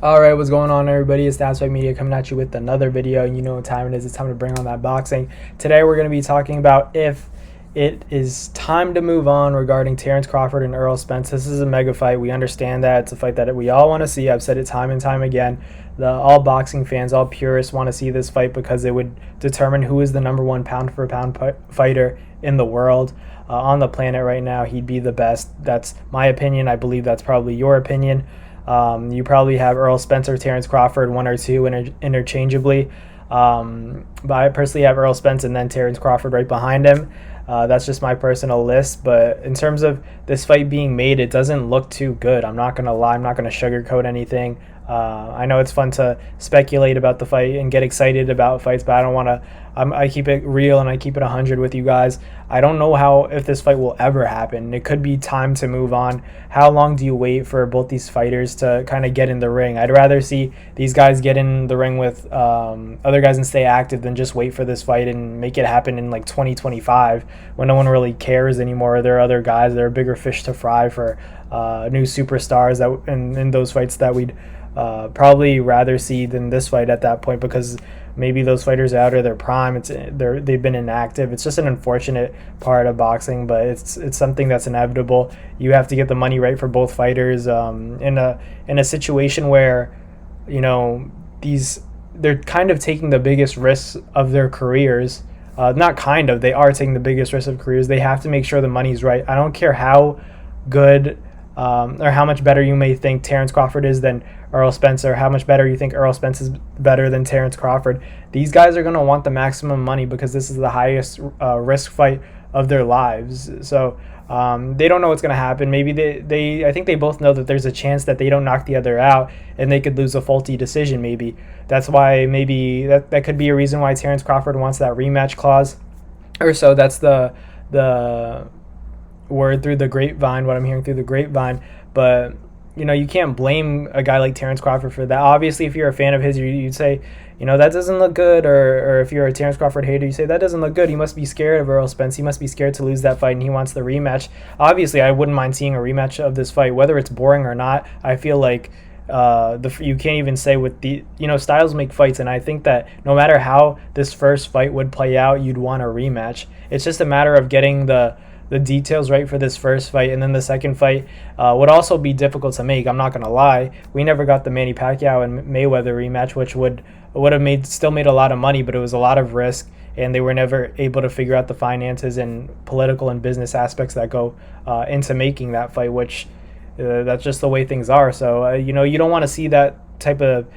Alright, what's going on everybody? It's DAYYY Media coming at you with another video. You know what time it is. It's time to bring on that boxing. Today we're going to be talking about if it is time to move on regarding Terence Crawford and Errol Spence. This is a mega fight. We understand that. It's a fight that we all want to see. I've said it time and time again. All boxing fans, all purists want to see this fight because it would determine who is the number one pound for pound fighter in the world. On the planet right now, he'd be the best. That's my opinion. I believe that's probably your opinion. You probably have Errol Spence or Terence Crawford, one or two interchangeably. But I personally have Errol Spence and then Terence Crawford right behind him. That's just my personal list. But in terms of this fight being made, it doesn't look too good. I'm not going to lie. I'm not going to sugarcoat anything. I know it's fun to speculate about the fight and get excited about fights, but I don't want to. I keep it real and I keep it 100 with you guys. I don't know if this fight will ever happen. It could be time to move on. How long do you wait for both these fighters to kind of get in the ring? I'd rather see these guys get in the ring with other guys and stay active than just wait for this fight and make it happen in like 2025 when no one really cares anymore. There are other guys. There are bigger fish to fry for new superstars that in those fights that we'd probably rather see than this fight at that point, because maybe those fighters are out of their prime. They've been inactive. It's just an unfortunate part of boxing, but it's something that's inevitable. You have to get the money right for both fighters in a situation where they're kind of taking the biggest risks of their careers. Not kind of, they are taking the biggest risks of careers. They have to make sure the money's right. I don't care how good or how much better you may think Terence Crawford is than Errol Spence, or how much better you think Errol Spence is better than Terence Crawford. These guys are going to want the maximum money because this is the highest risk fight of their lives. So they don't know what's going to happen. Maybe I think they both know that there's a chance that they don't knock the other out and they could lose a faulty decision. Maybe that's why that could be a reason why Terence Crawford wants that rematch clause, or so. That's the word through the grapevine, what I'm hearing through the grapevine. But you can't blame a guy like Terence Crawford for that. Obviously, if you're a fan of his, you'd say, that doesn't look good. Or if you're a Terence Crawford hater, you say that doesn't look good. He must be scared of Errol Spence. He must be scared to lose that fight, and he wants the rematch. Obviously, I wouldn't mind seeing a rematch of this fight, whether it's boring or not. I feel like you can't even say with the styles make fights, and I think that no matter how this first fight would play out, you'd want a rematch. It's just a matter of getting the details right for this first fight, and then the second fight would also be difficult to make. I'm not gonna lie. We never got the Manny Pacquiao and Mayweather rematch, which would have still made a lot of money, but it was a lot of risk, and they were never able to figure out the finances and political and business aspects that go into making that fight, which that's just the way things are. So you don't want to see that type of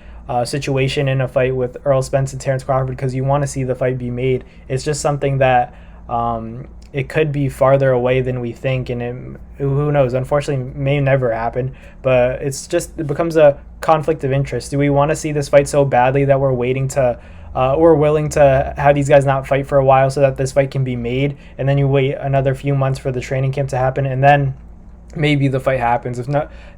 situation in a fight with Errol Spence and Terence Crawford, because you want to see the fight be made. It's just something that it could be farther away than we think, and who knows? Unfortunately, may never happen. But it becomes a conflict of interest. Do we want to see this fight so badly that we're willing to have these guys not fight for a while so that this fight can be made, and then you wait another few months for the training camp to happen, and then maybe the fight happens?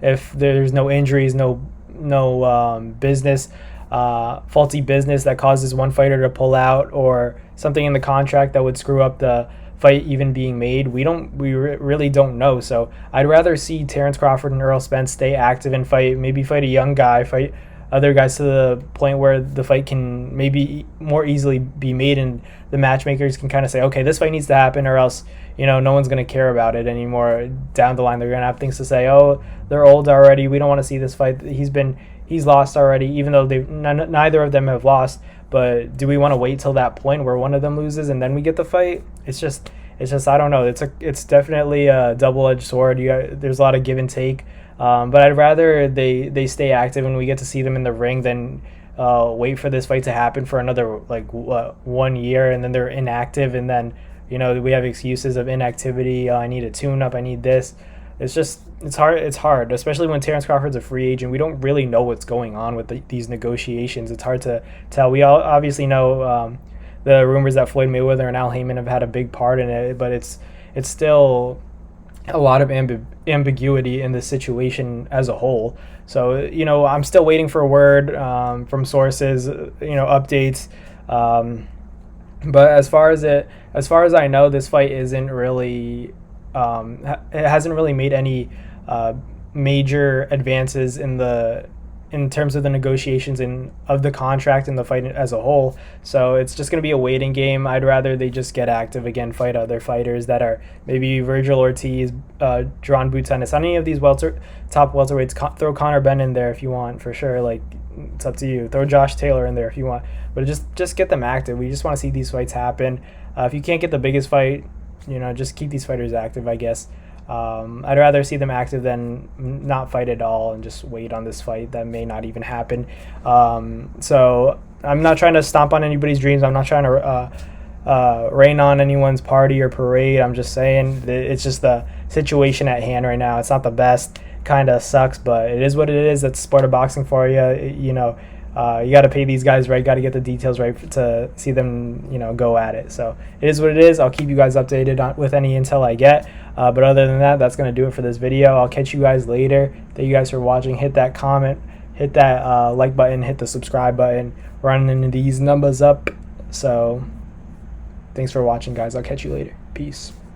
If there's no injuries, no business. Faulty business that causes one fighter to pull out, or something in the contract that would screw up the fight even being made. We really don't know. So I'd rather see Terence Crawford and Errol Spence stay active and maybe fight a young guy, fight other guys to the point where the fight can maybe more easily be made, and the matchmakers can kind of say, okay, this fight needs to happen, or else no one's going to care about it anymore. Down the line, they're going to have things to say. Oh, they're old already. We don't want to see this fight. He's lost already, even though neither of them have lost. But do we want to wait till that point where one of them loses and then we get the fight? It's just I don't know. It's definitely a double-edged sword. There's a lot of give and take. But I'd rather they stay active and we get to see them in the ring than wait for this fight to happen for another 1 year, and then they're inactive, and then we have excuses of inactivity. I need a tune-up. I need this. It's hard, especially when Terence Crawford's a free agent. We don't really know what's going on with these negotiations. It's hard to tell. We all obviously know the rumors that Floyd Mayweather and Al Heyman have had a big part in it, but it's still a lot of ambiguity in the situation as a whole. So I'm still waiting for a word from sources, updates. But as far as I know, this fight isn't really. It hasn't really made any major advances in in terms of the negotiations and of the contract and the fight as a whole. So it's just going to be a waiting game. I'd rather they just get active again, fight other fighters that are maybe Virgil Ortiz, Jaron Boots Ennis, any of these top welterweights. Throw Conor Benn in there if you want, for sure. Like, it's up to you. Throw Josh Taylor in there if you want, but just get them active. We just want to see these fights happen. If you can't get the biggest fight, just keep these fighters active, I guess. I'd rather see them active than not fight at all and just wait on this fight that may not even happen. So I'm not trying to stomp on anybody's dreams. I'm not trying to rain on anyone's party or parade. I'm just saying it's just the situation at hand right now. It's not the best. Kind of sucks, but it is what it is. That's sport of boxing for you. You got to pay these guys right. Got to get the details right to see them, go at it. So it is what it is. I'll keep you guys updated with any intel I get. But other than that, that's going to do it for this video. I'll catch you guys later. Thank you guys for watching. Hit that comment, hit that like button, hit the subscribe button. Running these numbers up. So thanks for watching, guys. I'll catch you later. Peace.